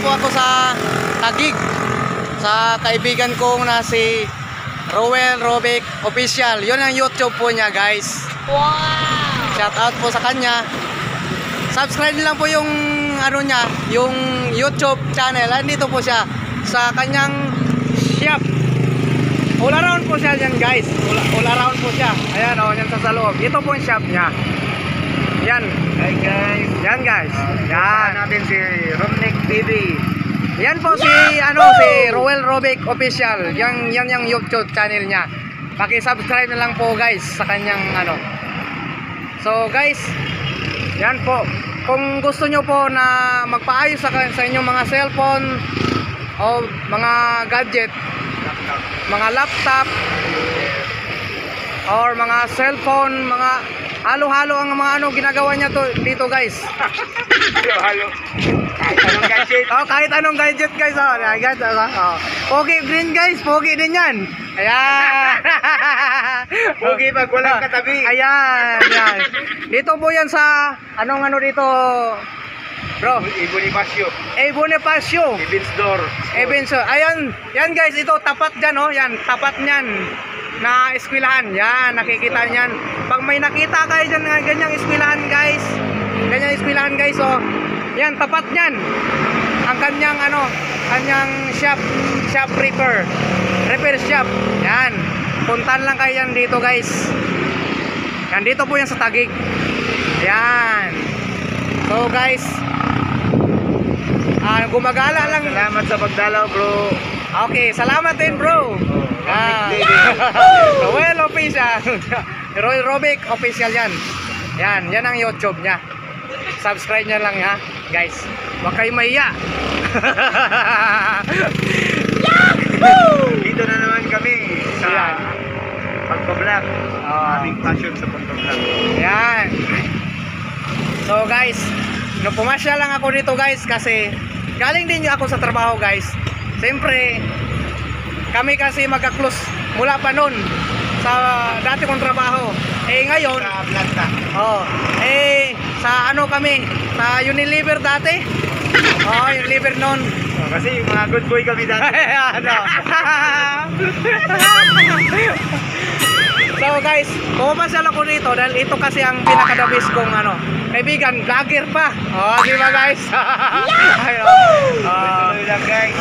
po ako sa Taguig sa kaibigan kong na si Roel Robic Official. Yun ang YouTube po niya, guys. Wow! Shout out po sa kanya. Subscribe lang po yung ano niya, yung YouTube channel. Andito po siya sa kanyang shop. All around po siya yan, guys. All around po siya. Ayan, oh, yan sa loob. Ito po yung shop niya. Yan. Hi guys. Yan, guys. Yan Yan. natin si Romnick TV. Yan po si si Roel Robic Official. Yan yung YouTube channel niya. Paki-subscribe na lang po, guys, sa kanyang ano. So, guys, yan po. Kung gusto nyo po na magpaayos sa inyong mga cellphone o mga gadget, mga laptop or mga cellphone, mga halo-halo ang mga ano ginagawa niya to dito, guys. Halo. Kahit anong gadget. Oh, kahit anong gadget, guys. Oh, guys, oh. Pogi din, guys. Pogi din yan. Ayan. Pogi pag walang katabi. Ayan, yan. Dito po yan sa anong ano dito, bro? Bonifacio. Bonifacio. Evans Door. Ebenso. Ayan, yan, guys. Ito tapat dyan, oh. Yan, tapat niyan na eskwelahan. Yan, nakikita niyan. Pag may nakita kayo dyan na ganyang eskwelahan, guys. Ganyang eskwelahan, guys, oh. Yan, tapat niyan. Ang kanyang ano, kanyang shop repair shop. Yan. Puntan lang kayo yan dito, guys. Yan, dito po yan sa Taguig. Yan. So, guys, gumagala lang. Salamat sa pagdalaw, bro. Okay, salamat din, bro. Roel Official. Roel Robic Official yan. Yan ang YouTube niya. Subscribe niya lang, ha, guys. Huwag kayo mahiya. Dito na naman kami sa Yan. pagpa-vlog. Aming passion sa pagpa-vlog. Yan. So, guys, nung pumasya lang ako dito, guys, kasi galing din ako sa trabaho, guys. Siyempre, kami kasi magka-close mula pa nun sa dati kong trabaho. Ngayon, Sa vlog na. sa ano kami, sa Unilever dati. Unilever nun. Kasi mga good boy kami dati. Ano? So, guys, pumapasyal ako dito dahil ito kasi ang pinakadabis kong ano, kaibigan, vlogger pa. Di ba, guys? Tuloy lang, guys.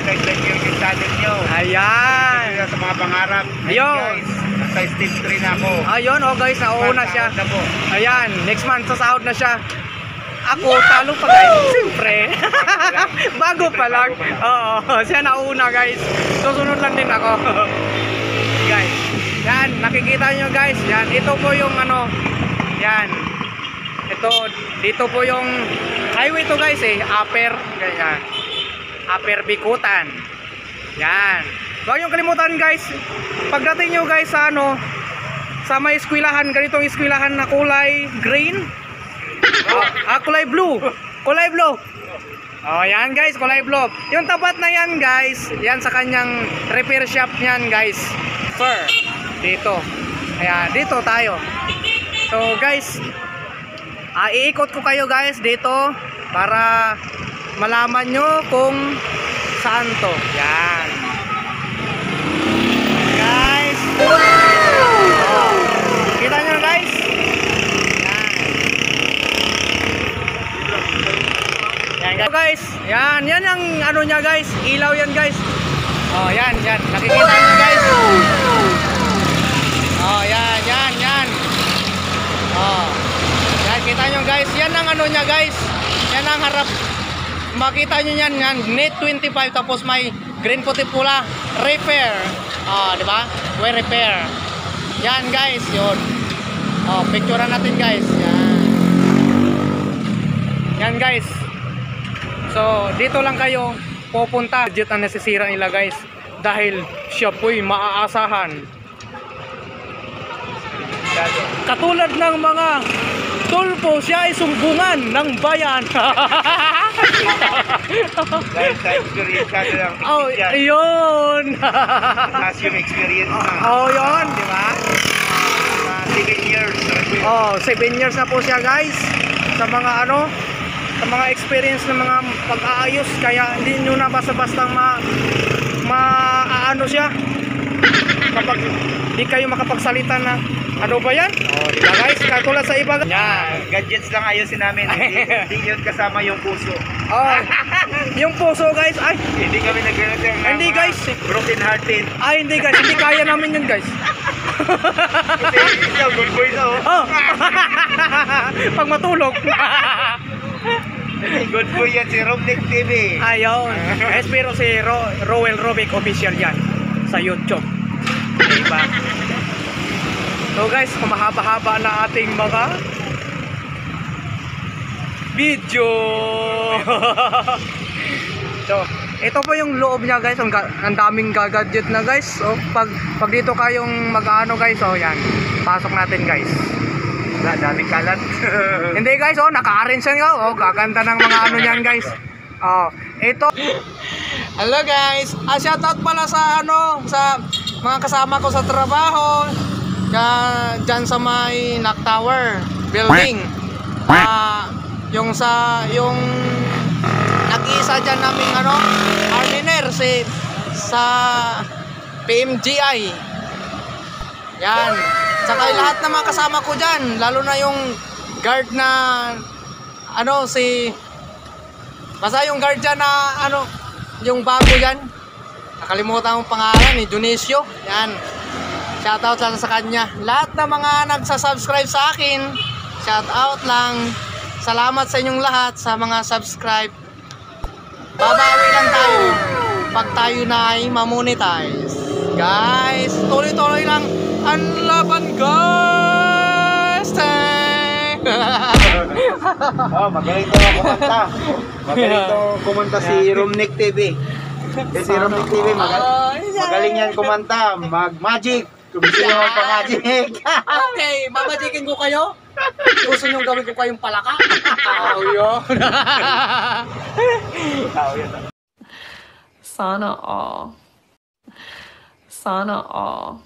Like yung channel nyo. Ayan. Tuloy lang sa mga pangarap. Ayun. Guys, nasa step 3 na ako. Ayun, guys, nauuna siya. Sahod na po. Ayan, next month sasahod na siya. Ako, talo pa, guys. Siyempre. Bago pa lang. Oo, siya nauna, guys. Susunod lang din ako. Guys, yan, nakikita nyo, guys. Yan, ito po yung ano, yan. Ito, dito po yung highway to, guys, Upper, ganyan. Upper Bikutan. Yan. Huwag yung kalimutan, guys. Pagdating nyo, guys, sa ano, sa may eskwelahan, ganitong eskwelahan na kulay green. Kulay blue. Kulay blue. Yan, guys, kulay blue. Yung tapat na yan, guys, yan sa kanyang repair shop niyan, guys. Dito. Ayan, dito tayo. So, guys, iikot ko kayo, guys, dito para malaman nyo kung saan to. Yan. Guys. Wow! Kita nyo, guys? Yan, guys. Yan ang ano niya, guys. Ilaw yan, guys. Yan. Nakikita niyo, guys. Yan. Yan, kita niyo, guys. Yan ang ano niya, guys. Yan ang harap. Makita niyo yan, net 25 tapos may green, puti, pula, repair. Di ba? We repair. Yan, guys, yun. Picturean natin, guys. Yan, guys. So, dito lang kayo pupunta. Budget ang nasisira nila, guys, dahil siya po'y maaasahan. Katulad ng mga tulpo, siya ay sumbungan ng bayan. Dahil sa experience ka lang. Yun. Mas yung experience na. Yun, di ba? 7 years. 7 years na po siya, guys, sa mga ano, sa mga experience ng mga pag-aayos, kaya hindi nyo na basta-basta ano siya kapag di kayo makapagsalita na ano ba yan? Diba guys, katulad sa iba. Yan. Gadgets lang ayusin namin. Hindi yun kasama yung puso. Yung puso guys, ay Hindi kami nagganap yung hindi guys, broken hearted. hindi guys, hindi kaya namin yun guys. Kasi ikaw, good boy na Pag matulog. Good boy yan si Romnick TV. Ayun. Pero si Rowell Robic official yan sa YouTube. Diba? So guys, mahaba-haba na ating mga video. So, ito po yung loob niya guys. Ang daming gadget na guys. So, pag dito kayong mag-ano guys, oh yan. Pasok natin guys. Daming kalat. Hindi guys, naka-arrange yan. Gaganda ng mga ano yan guys. Ito. Hello guys. Shoutout pala sa sa mga kasama ko sa trabaho. Diyan sa may Knock Tower building. Yung nag-iisa dyan naming Arliner sa PMGI. Yan. Saka lahat ng mga kasama ko dyan, lalo na yung guard na basta yung guard dyan na yung bago dyan, nakalimutan ang pangalan ni Dionisio. Yan, shoutout lang sa kanya. Lahat ng mga nagsasubscribe sa akin, shoutout lang. Salamat sa inyong lahat sa mga subscribe. Babawi lang tayo pag tayo na ay mamonetize. Guys, tuloy-tuloy lang ang laban guys. Magaling to kumanta. Magaling to kumanta si Romnick TV. Si Romnick TV magaling yan kumanta. Mag-magic. Kung gusto nyo magpa-magic. Okay, mamajikin ko kayo. Gusto nyo gawin ko kayong palaka? Yun. Sana all. Sana all.